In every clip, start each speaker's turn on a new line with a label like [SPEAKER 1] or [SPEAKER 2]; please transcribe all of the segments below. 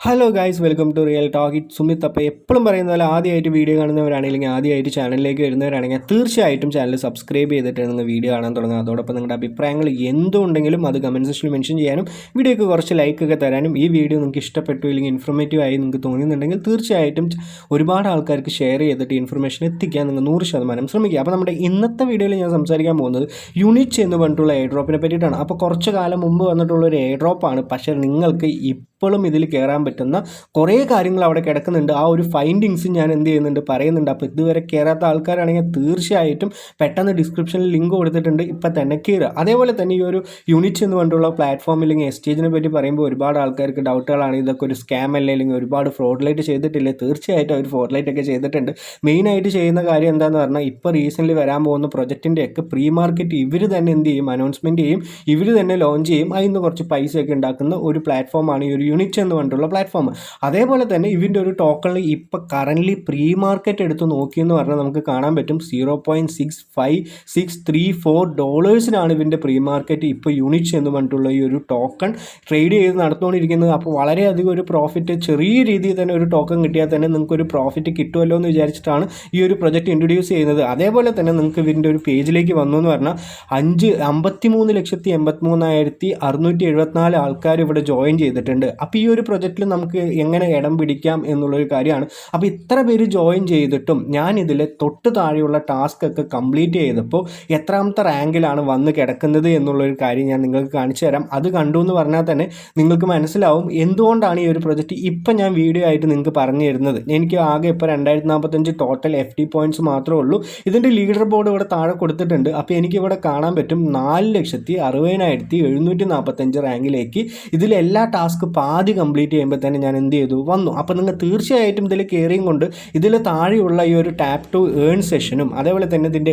[SPEAKER 1] Hello guys, welcome to real talk. It Sumith. അപ്പോൾ എപ്പോഴും പറയുന്ന പോലെ ആദ്യമായിട്ട് വീഡിയോ കാണുന്നവരാണെങ്കിൽ ആദ്യമായിട്ട് ചാനലിലേക്ക് വരുന്നവരാണെങ്കിൽ തീർച്ചയായിട്ടും ചാനൽ സബ്സ്ക്രൈബ് ചെയ്തിട്ട് നിങ്ങൾ വീഡിയോ കാണാൻ തുടങ്ങുക. അതോടൊപ്പം നിങ്ങളുടെ അഭിപ്രായങ്ങൾ എന്തുണ്ടെങ്കിലും അത് കമൻറ്റ് സെക്ഷനിൽ മെൻഷൻ ചെയ്യാനും വീഡിയോക്ക് കുറച്ച് ലൈക്കൊക്കെ തരാനും ഈ വീഡിയോ നിങ്ങൾക്ക് ഇഷ്ടപ്പെട്ടു അല്ലെങ്കിൽ ഇൻഫോർമേറ്റീവ് ആയി നിങ്ങൾക്ക് തോന്നുന്നുണ്ടെങ്കിൽ തീർച്ചയായിട്ടും ഒരുപാട് ആൾക്കാർക്ക് ഷെയർ ചെയ്തിട്ട് ഇൻഫർമേഷൻ എത്തിക്കാൻ നിങ്ങൾ 100% ശ്രമിക്കുക. അപ്പോൾ നമ്മുടെ ഇന്നത്തെ വീഡിയോയിൽ ഞാൻ സംസാരിക്കാൻ പോകുന്നത് യൂണിറ്റ് എന്ന് പറഞ്ഞിട്ടുള്ള എയർ ഡ്രോപ്പിനെ പറ്റിയിട്ടാണ്. അപ്പോൾ കുറച്ച് കാലം മുമ്പ് വന്നിട്ടുള്ള ഒരു എയർ ഡ്രോപ്പാണ്. പക്ഷേ നിങ്ങൾക്ക് ഇപ്പോഴും ഇതിൽ കയറാൻ പറ്റുന്ന കുറേ കാര്യങ്ങൾ അവിടെ കിടക്കുന്നുണ്ട്. ആ ഒരു ഫൈൻഡിങ്സ് ഞാൻ എന്ത് ചെയ്യുന്നുണ്ട് പറയുന്നുണ്ട്. അപ്പോൾ ഇതുവരെ കയറാത്ത ആൾക്കാരാണെങ്കിൽ തീർച്ചയായിട്ടും പെട്ടെന്ന് ഡിസ്ക്രിപ്ഷനിൽ ലിങ്ക് കൊടുത്തിട്ടുണ്ട്, ഇപ്പം തന്നെ കയറുക. അതേപോലെ തന്നെ ഈ ഒരു യൂണിറ്റ് എന്ന് പറഞ്ഞിട്ടുള്ള പ്ലാറ്റ്ഫോമിൽ അല്ലെങ്കിൽ എക്സ്ചേഞ്ചിനെ പറ്റി പറയുമ്പോൾ ഒരുപാട് ആൾക്കാർക്ക് ഡൗട്ടുകളാണ്. ഇതൊക്കെ ഒരു സ്കാം അല്ലേ, അല്ലെങ്കിൽ ഒരുപാട് ഫ്രോഡ്ലൈറ്റ് ചെയ്തിട്ടില്ലേ? തീർച്ചയായിട്ടും അവർ ഫ്രോഡ്ലൈറ്റ് ഒക്കെ ചെയ്തിട്ടുണ്ട്. മെയിനായിട്ട് ചെയ്യുന്ന കാര്യം എന്താണെന്ന് പറഞ്ഞാൽ ഇപ്പോൾ റീസെൻ്റ്ലി വരാൻ പോകുന്ന പ്രൊജക്റ്റിൻ്റെയൊക്കെ പ്രീ മാർക്കറ്റ് ഇവർ തന്നെ എന്ത് ചെയ്യും, അനൗൺസ്മെൻറ്റ് ചെയ്യും, ഇവർ തന്നെ ലോഞ്ച് ചെയ്യും. അതിൽ കുറച്ച് പൈസയൊക്കെ ഉണ്ടാക്കുന്ന ഒരു പ്ലാറ്റ്ഫോമാണ് ഈ ഒരു യൂണിറ്റ് എന്ന് പറഞ്ഞിട്ടുള്ള പ്ലാറ്റ്ഫോം. അതേപോലെ തന്നെ ഇതിൻ്റെ ഒരു ടോക്കണിൽ ഇപ്പോൾ കറൻ്റ്ലി പ്രീ മാർക്കറ്റ് എടുത്ത് നോക്കിയെന്ന് പറഞ്ഞാൽ നമുക്ക് കാണാൻ പറ്റും $0.65634 ഇതിൻ്റെ പ്രീ മാർക്കറ്റ് ഇപ്പോൾ യൂണിറ്റ് എന്ന് പറഞ്ഞിട്ടുള്ള ഈ ഒരു ടോക്കൺ ട്രേഡ് ചെയ്ത് നടന്നുകൊണ്ടിരിക്കുന്നത്. അപ്പോൾ വളരെയധികം ഒരു പ്രോഫിറ്റ്, ചെറിയ രീതിയിൽ തന്നെ ഒരു ടോക്കൺ കിട്ടിയാൽ തന്നെ നിങ്ങൾക്കൊരു പ്രോഫിറ്റ് കിട്ടുമല്ലോ എന്ന് വിചാരിച്ചിട്ടാണ് ഈ ഒരു പ്രൊജക്റ്റ് ഇൻട്രൊഡ്യൂസ് ചെയ്യുന്നത്. അതേപോലെ തന്നെ നിങ്ങൾക്ക് ഇതിൻ്റെ ഒരു പേജിലേക്ക് വന്നു എന്ന് പറഞ്ഞാൽ 53,83,674 ആൾക്കാർ ഇവിടെ ജോയിൻ ചെയ്തിട്ടുണ്ട്. അപ്പോൾ ഈ ഒരു പ്രൊജക്റ്റിൽ നമുക്ക് എങ്ങനെ ഇടം പിടിക്കാം എന്നുള്ളൊരു കാര്യമാണ്. അപ്പോൾ ഇത്ര പേര് ജോയിൻ ചെയ്തിട്ടും ഞാൻ ഇതിൽ തൊട്ട് താഴെയുള്ള ടാസ്ക് ഒക്കെ കംപ്ലീറ്റ് ചെയ്തപ്പോൾ എത്രാമത്തെ റാങ്കിലാണ് വന്ന് കിടക്കുന്നത് എന്നുള്ളൊരു കാര്യം ഞാൻ നിങ്ങൾക്ക് കാണിച്ചു തരാം. അത് കണ്ടു എന്ന് പറഞ്ഞാൽ തന്നെ നിങ്ങൾക്ക് മനസ്സിലാവും എന്തുകൊണ്ടാണ് ഈ ഒരു പ്രൊജക്റ്റ് ഇപ്പം ഞാൻ വീഡിയോ ആയിട്ട് നിങ്ങൾക്ക് പറഞ്ഞു തരുന്നത്. എനിക്ക് ആകെ ഇപ്പോൾ 2045 ടോട്ടൽ FT പോയിൻറ്റ്സ് മാത്രമേ ഉള്ളൂ. ഇതിൻ്റെ ലീഡർ ബോർഡ് ഇവിടെ താഴെ കൊടുത്തിട്ടുണ്ട്. അപ്പോൾ എനിക്കിവിടെ കാണാൻ പറ്റും 4,60,60,745 റാങ്കിലേക്ക് ഇതിലെല്ലാ ടാസ്ക് പാതി കംപ്ലീറ്റ് ചെയ്യുമ്പോൾ തന്നെ ഞാൻ എന്ത് ചെയ്തു വന്നു. അപ്പോൾ നിങ്ങൾ തീർച്ചയായിട്ടും ഇതിൽ കയറിയും കൊണ്ട് ഇതിൽ താഴെയുള്ള ഈ ഒരു ടാപ്പ് ടു ഏൺ സെഷനും അതേപോലെ തന്നെ ഇതിൻ്റെ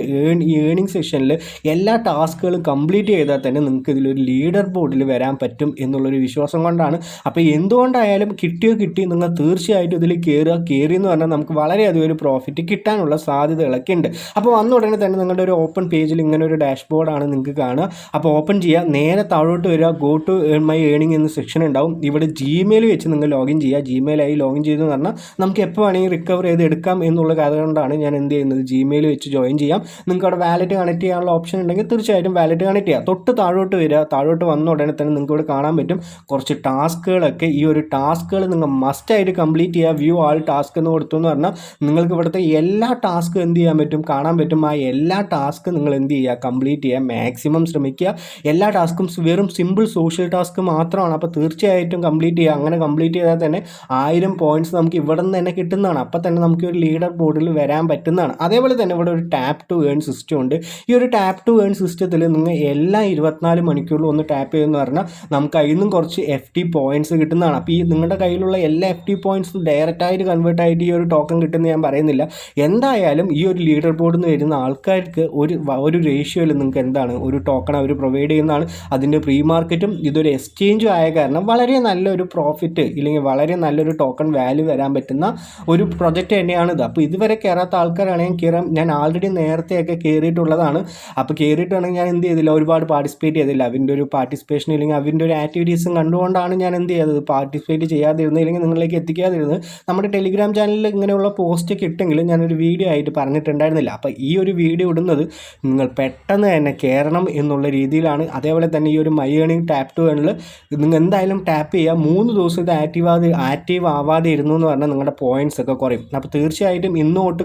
[SPEAKER 1] ഈ ഏണിംഗ് സെഷനിൽ എല്ലാ ടാസ്കുകളും കംപ്ലീറ്റ് ചെയ്താൽ തന്നെ നിങ്ങൾക്ക് ഇതിലൊരു ലീഡർ ബോർഡിൽ വരാൻ പറ്റും എന്നുള്ളൊരു വിശ്വാസം കൊണ്ടാണ്. അപ്പോൾ എന്തുകൊണ്ടായാലും കിട്ടിയോ കിട്ടി, നിങ്ങൾ തീർച്ചയായിട്ടും ഇതിൽ കയറി എന്ന് പറഞ്ഞാൽ നമുക്ക് വളരെയധികം ഒരു പ്രോഫിറ്റ് കിട്ടാനുള്ള സാധ്യതകളൊക്കെ ഉണ്ട്. അപ്പോൾ വന്ന ഉടനെ തന്നെ നിങ്ങളുടെ ഒരു ഓപ്പൺ പേജിൽ ഇങ്ങനെ ഒരു ഡാഷ്ബോർഡാണ് നിങ്ങൾക്ക് കാണുക. അപ്പോൾ ഓപ്പൺ ചെയ്യുക, നേരെ താഴോട്ട് വരിക, go to earn my earning എന്ന സെക്ഷൻ ഉണ്ടാവും. ഇവിടെ ജിമെയിൽ വെച്ച് നിങ്ങൾ ലോഗിൻ ചെയ്യുക. ജിമെയിലായി ലോഗിൻ ചെയ്തെന്ന് പറഞ്ഞാൽ നമുക്ക് എപ്പോൾ വേണമെങ്കിൽ റിക്കവർ ചെയ്ത് എടുക്കാം എന്നുള്ള കാര്യം കൊണ്ടാണ് ഞാൻ എന്ത് ചെയ്യുന്നത്, ജിമെയിൽ വെച്ച് ജോയിൻ ചെയ്യാം. നിങ്ങൾക്ക് അവിടെ വാലറ്റ് കണക്ട് ചെയ്യാനുള്ള ഓപ്ഷൻ ഉണ്ടെങ്കിൽ തീർച്ചയായിട്ടും വാലറ്റ് കണക്ട് ചെയ്യുക. തൊട്ട് താഴോട്ട് വരിക, താഴോട്ട് വന്ന ഉടനെ തന്നെ നിങ്ങൾക്ക് ഇവിടെ കാണാൻ പറ്റും കുറച്ച് ടാസ്കുകളൊക്കെ. ഈ ഒരു ടാസ്കുകൾ നിങ്ങൾ മസ്റ്റായിട്ട് കംപ്ലീറ്റ് ചെയ്യുക. വ്യൂ ആൾ ടാസ്ക് എന്ന് കൊടുത്തു എന്ന് പറഞ്ഞാൽ നിങ്ങൾക്ക് ഇവിടുത്തെ എല്ലാ ടാസ്കും എന്ത് ചെയ്യാൻ പറ്റും, കാണാൻ പറ്റും. ആ എല്ലാ ടാസ്ക് നിങ്ങൾ എന്ത് ചെയ്യുക, കംപ്ലീറ്റ് ചെയ്യുക, മാക്സിമം ശ്രമിക്കുക. എല്ലാ ടാസ്കും വെറും സിമ്പിൾ സോഷ്യൽ ടാസ്ക് മാത്രമാണ്. അപ്പോൾ തീർച്ചയായിട്ടും കംപ്ലീറ്റ് ചെയ്യുക. അങ്ങനെ കംപ്ലീറ്റ് ചെയ്താൽ തന്നെ 1000 പോയിൻറ്റ്സ് നമുക്ക് ഇവിടെ നിന്ന് തന്നെ കിട്ടുന്നതാണ്. അപ്പോൾ തന്നെ നമുക്ക് ഒരു ലീഡർ ബോർഡിൽ വരാൻ പറ്റുന്നതാണ്. അതേപോലെ തന്നെ ഇവിടെ ഒരു ടാപ്പ് ടു ഏൺ സിസ്റ്റം ഉണ്ട്. ഈ ഒരു ടാപ്പ് ടു ഏൺ സിസ്റ്റത്തിൽ നിങ്ങൾ എല്ലാ 24 മണിക്കൂറിലും ഒന്ന് ടാപ്പ് ചെയ്യുമെന്ന് പറഞ്ഞാൽ നമുക്ക് അതിൽ നിന്നും കുറച്ച് FT പോയിൻറ്റ്സ് കിട്ടുന്നതാണ്. അപ്പോൾ ഈ നിങ്ങളുടെ കയ്യിലുള്ള എല്ലാ FT പോയിൻറ്റ്സും ഡയറക്റ്റായിട്ട് കൺവേർട്ട് ആയിട്ട് ഈ ഒരു ടോക്കൺ കിട്ടുമെന്ന് ഞാൻ പറയുന്നില്ല. എന്തായാലും ഈ ഒരു ലീഡർ ബോർഡിൽ നിന്ന് വരുന്ന ആൾക്കാർക്ക് ഒരു റേഷ്യോയിൽ നിങ്ങൾക്ക് എന്താണ് ഒരു ടോക്കൺ അവർ പ്രൊവൈഡ് ചെയ്യുന്നതാണ്. അതിൻ്റെ പ്രീ മാർക്കറ്റും ഇതൊരു എക്സ്ചേഞ്ചും ആയ കാരണം വളരെ നല്ലൊരു പ്രോഫിറ്റ് ഇല്ലെങ്കിൽ വളരെ നല്ലൊരു ടോക്കൺ വാല്യൂ വരാൻ പറ്റുന്ന ഒരു പ്രൊജക്റ്റ് തന്നെയാണിത്. അപ്പോൾ ഇതുവരെ കയറാത്ത ആൾക്കാരാണെങ്കിൽ കയറാം. ഞാൻ ആൾറെഡി നേരത്തെയൊക്കെ കയറിയിട്ടുള്ളതാണ്. അപ്പോൾ കയറിയിട്ടാണെങ്കിൽ ഞാൻ എന്ത് ചെയ്തില്ല, ഒരുപാട് പാർട്ടിസിപ്പേറ്റ് ചെയ്തില്ല. അവൻ്റെ ഒരു പാർട്ടിസിപ്പേഷൻ ഇല്ലെങ്കിൽ അവൻ്റെ ഒരു ആക്ടിവിറ്റീസും കണ്ടുകൊണ്ടാണ് ഞാൻ എന്ത് ചെയ്തത്, പാർട്ടിസിപ്പേറ്റ് ചെയ്യാതിരുന്നത് ഇല്ലെങ്കിൽ നിങ്ങളിലേക്ക് എത്തിക്കാതിരുന്നത്. നമ്മുടെ ടെലിഗ്രാം ചാനലിൽ ഇങ്ങനെയുള്ള പോസ്റ്റ് കിട്ടുമെങ്കിലും ഞാനൊരു വീഡിയോ ആയിട്ട് പറഞ്ഞിട്ടുണ്ടായിരുന്നില്ല. അപ്പോൾ ഈ ഒരു വീഡിയോ ഇടുന്നത് നിങ്ങൾ പെട്ടെന്ന് തന്നെ കയറണം എന്നുള്ള രീതിയിലാണ്. അതേപോലെ തന്നെ ഈ ഒരു മൈ ഏണിംഗ് ടാപ്പ് ടു ഏണിൽ നിങ്ങൾ എന്തായാലും ടാപ്പ് ചെയ്യുക. 3 ദിവസം ഇത് ആക്റ്റീവ് ആവാതെ ഇരുന്നു എന്ന് പറഞ്ഞാൽ നിങ്ങളുടെ പോയിൻറ്റ്സ് ഒക്കെ കുറയും. അപ്പോൾ തീർച്ചയായിട്ടും ഇന്ന് തൊട്ട്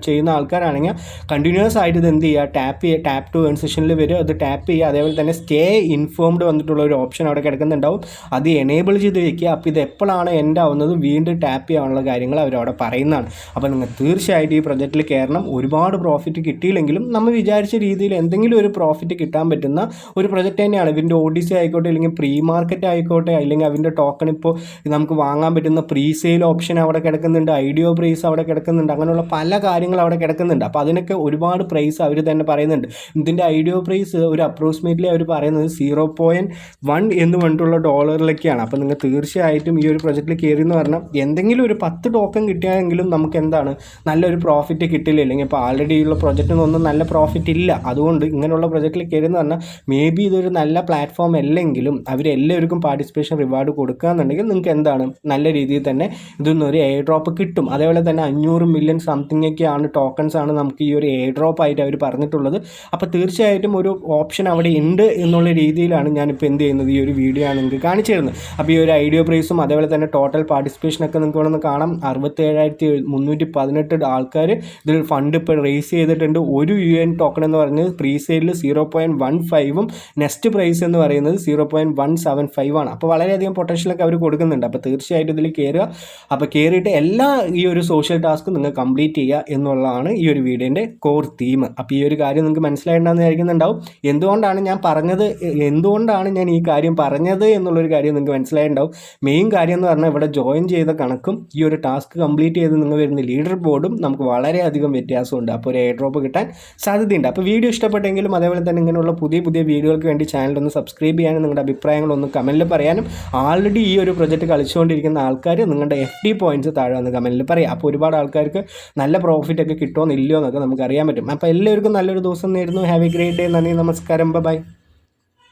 [SPEAKER 1] ചെയ്യുന്ന ആൾക്കാരാണെങ്കിൽ കണ്ടിന്യൂസ് ആയിട്ട് ഇത് എന്ത് ചെയ്യുക, ടാപ്പ് ടു ഏൺ സെഷനിൽ വരും, അത് ടാപ്പ് ചെയ്യുക. അതേപോലെ തന്നെ സ്റ്റേ ഇൻഫോംഡ് വന്നിട്ടുള്ള ഒരു ഓപ്ഷൻ അവിടെ കിടക്കുന്നുണ്ടാവും, അത് എനേബിൾ ചെയ്ത് വയ്ക്കുക. അപ്പോൾ ഇത് എപ്പോഴാണ് എൻഡ് ആവുന്നത് വീണ്ടും ടാപ്പ് ചെയ്യാനുള്ള കാര്യങ്ങൾ അവരവിടെ പറയുന്നതാണ്. അപ്പോൾ നിങ്ങൾ തീർച്ചയായിട്ടും ഈ പ്രൊജക്റ്റിൽ കയറണം. ഒരുപാട് പ്രോഫിറ്റ് കിട്ടിയില്ലെങ്കിലും നമ്മൾ വിചാരിച്ച രീതിയിൽ എന്തെങ്കിലും ഒരു പ്രോഫിറ്റ് കിട്ടാൻ പറ്റുന്ന ഒരു പ്രൊജക്റ്റ് തന്നെയാണ്. ഇതിൻ്റെ ODC ആയിക്കോട്ടെ, അല്ലെങ്കിൽ പ്രീ മാർക്കറ്റ് ആയിക്കോട്ടെ, അല്ലെങ്കിൽ അതിൻ്റെ ടോക്കൺ ഇപ്പോൾ നമുക്ക് വാങ്ങാൻ പറ്റുന്ന പ്രീ സെയിൽ ഓപ്ഷൻ അവിടെ കിടക്കുന്നുണ്ട്, IDO പ്രൈസ് അവിടെ കിടക്കുന്നുണ്ട്, അങ്ങനെയുള്ള പല കാര്യങ്ങളും അവിടെ കിടക്കുന്നുണ്ട്. അപ്പോൾ അതിനൊക്കെ ഒരുപാട് പ്രൈസ് അവർ തന്നെ പറയുന്നുണ്ട്. ഇതിൻ്റെ IDO പ്രൈസ് ഒരു അപ്രോക്സിമേറ്റ്ലി അവർ പറയുന്നത് 0.1 എന്ന് പറഞ്ഞിട്ടുള്ള ഡോളറിലൊക്കെയാണ്. അപ്പോൾ നിങ്ങൾ തീർച്ചയായിട്ടും ഈ ഒരു പ്രൊജക്റ്റിൽ കയറി എന്ന് പറഞ്ഞാൽ എന്തെങ്കിലും ഒരു 10 ടോക്കൺ കിട്ടിയാലെങ്കിലും നമുക്ക് എന്താണ് നല്ലൊരു പ്രോഫിറ്റ് കിട്ടില്ല. അല്ലെങ്കിൽ ഇപ്പോൾ ആൾറെഡി ഉള്ള പ്രൊജക്റ്റിനൊന്നും നല്ല പ്രോഫിറ്റ് ഇല്ല. അതുകൊണ്ട് ഇങ്ങനെയുള്ള പ്രൊജക്റ്റിൽ കയറി എന്ന് പറഞ്ഞാൽ മേ ബി ഇതൊരു നല്ല പ്ലാറ്റ്ഫോം അല്ലെങ്കിലും അവരെല്ലാവർക്കും പാർട്ടിസിപ്പേഷൻ റിവാർഡ് കൊടുക്കുകയെന്നുണ്ടെങ്കിൽ നിങ്ങൾക്ക് എന്താണ് നല്ല രീതിയിൽ തന്നെ ഇതൊന്നൊരു എയർ ഡ്രോപ്പ് കിട്ടും. അതേപോലെ തന്നെ 500 മില്യൺ സംതിങ് ഒക്കെയാണ് ടോക്കൺസ് ആണ് നമുക്ക് ഈ ഒരു എയർ ഡ്രോപ്പ് ആയിട്ട് അവർ പറഞ്ഞിട്ടുള്ളത്. അപ്പോൾ തീർച്ചയായിട്ടും ഒരു ഓപ്ഷൻ അവിടെ ഉണ്ട് എന്നുള്ള രീതിയിലാണ് ഞാനിപ്പോൾ എന്ത് ചെയ്യുന്നത്, ഈ ഒരു വീഡിയോ ആണ് നിങ്ങൾക്ക് കാണിച്ചു തരുന്നത്. അപ്പോൾ ഈ ഒരു ഐഡിയോ പ്രൈസും അതേപോലെ തന്നെ ടോട്ടൽ പാർട്ടിസിപ്പേഷനൊക്കെ നിങ്ങൾക്ക് ഇവിടെ നിന്ന് കാണാം. 67,318 ആൾക്കാർ ഇതിൽ ഫണ്ട് ഇപ്പോൾ റേസ് ചെയ്തിട്ടുണ്ട്. ഒരു UN ടോക്കൺ എന്ന് പറയുന്നത് പ്രീ സെയിലിൽ 0.15ഉം നെക്സ്റ്റ് പ്രൈസ് എന്ന് പറയുന്നത് 0.175 ആണ്. അപ്പോൾ വളരെയധികം പൊട്ടൻഷ്യലൊക്കെ അവർ കൊടുക്കുന്നുണ്ട്. അപ്പോൾ തീർച്ചയായിട്ടും ഇതിൽ കയറുക. അപ്പോൾ കയറിയിട്ട് എല്ലാ ഈ ഒരു സോഷ്യൽ ടാസ്ക് നിങ്ങൾ കംപ്ലീറ്റ് ചെയ്യുക എന്നുള്ളതാണ് ഈ ഒരു വീഡിയോൻ്റെ കോർ തീം. അപ്പോൾ ഈ ഒരു കാര്യം നിങ്ങൾക്ക് മനസ്സിലായിട്ടുണ്ടെന്ന് വിചാരിക്കുന്നുണ്ടാവും. എന്തുകൊണ്ടാണ് ഞാൻ ഈ കാര്യം പറഞ്ഞത് എന്നുള്ളൊരു കാര്യം നിങ്ങൾക്ക് മനസ്സിലായിട്ടുണ്ടാവും. മെയിൻ കാര്യം എന്ന് പറഞ്ഞാൽ ഇവിടെ ജോയിൻ ചെയ്ത കണക്കും ഈ ഒരു ടാസ്ക് കംപ്ലീറ്റ് ചെയ്ത് നിങ്ങൾ വരുന്ന ലീഡർ ബോർഡും നമുക്ക് വളരെയധികം വ്യത്യാസമുണ്ട്. അപ്പോൾ ഒരു എയർ ഡ്രോപ്പ് കിട്ടാൻ സാധ്യതയുണ്ട്. അപ്പോൾ വീഡിയോ ഇഷ്ടപ്പെട്ടെങ്കിലും അതേപോലെ തന്നെ ഇങ്ങനെയുള്ള പുതിയ വീഡിയോകൾക്ക് വേണ്ടി ചാനലൊന്ന് സബ്സ്ക്രൈബ് ചെയ്യാനും നിങ്ങളുടെ അഭിപ്രായങ്ങളൊന്ന് കമൻറ്റിൽ പറയാനും, ആൾറെഡി ഈ ഒരു പ്രൊജക്റ്റ് കളിച്ചുകൊണ്ടിരിക്കുന്ന ആൾക്കാർ നിങ്ങളുടെ FD പോയിൻറ്റ്സ് താഴെ വന്ന് കമൻറ്റിൽ പറയാം. അപ്പോൾ ഒരുപാട് ആൾക്കാർക്ക് നല്ല പ്രോഫിറ്റ് ഒക്കെ കിട്ടുമോ ഇല്ലയോ എന്നൊക്കെ നമുക്ക് അറിയാൻ പറ്റും. അപ്പോൾ എല്ലാവർക്കും നല്ലൊരു ദിവസം നേരുന്നു. Have A great day. നന്ദി, നമസ്കാരം, ബൈ.